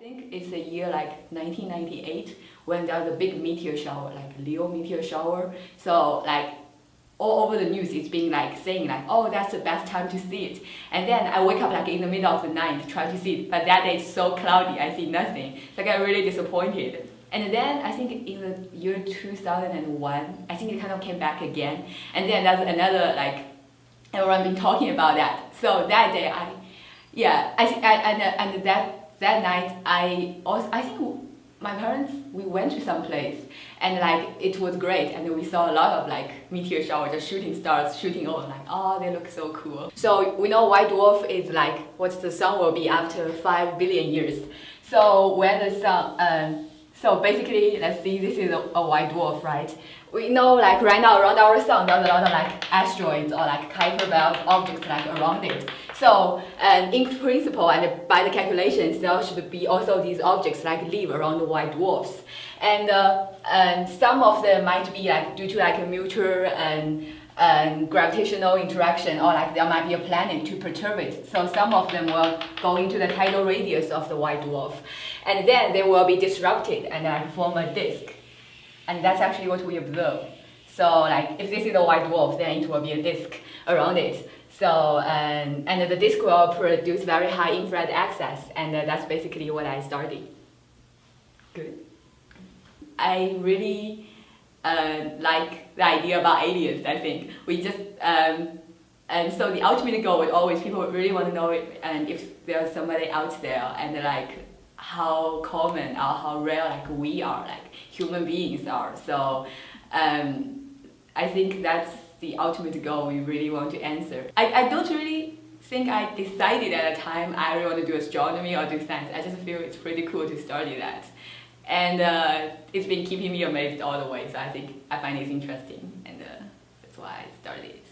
think it's the year like 1998 when there was a big meteor shower, like Leo meteor shower. So like all over the news it's been like saying like, oh, that's the best time to see it. And then I wake up like in the middle of the night to try to see it, but that day it's so cloudy, I see nothing. So I got really disappointed. And then I think in the year 2001, I think it kind of came back again. And then there's another like, everyone been talking about that. So that day and that night I think my parents, we went to some place and like it was great, and we saw a lot of like meteor shower, just shooting stars, shooting over, like, oh, they look so cool. So we know white dwarf is like what the sun will be after 5 billion years. So when the sun so basically, let's see, this is a white dwarf, right? We know like right now around our sun there's a lot of like asteroids or like Kuiper belt objects like around it. So in principle and by the calculations, there should be also these objects like live around the white dwarfs. And some of them might be like due to like a mutual and gravitational interaction, or like there might be a planet to perturb it. So some of them will go into the tidal radius of the white dwarf, and then they will be disrupted and like form a disk. And that's actually what we observe. So like if this is a white dwarf, then it will be a disk around it. So and the disk will produce very high infrared access, and that's basically what I studied. Good. I really like the idea about aliens. I think we just and so the ultimate goal is always people really want to know it, and if there's somebody out there, and like how common or how rare like we are, like human beings are. So I think that's the ultimate goal we really want to answer. I don't really think I decided at a time I really want to do astronomy or do science. I just feel it's pretty cool to study that. And it's been keeping me amazed all the way, so I think I find it interesting, and that's why I started it.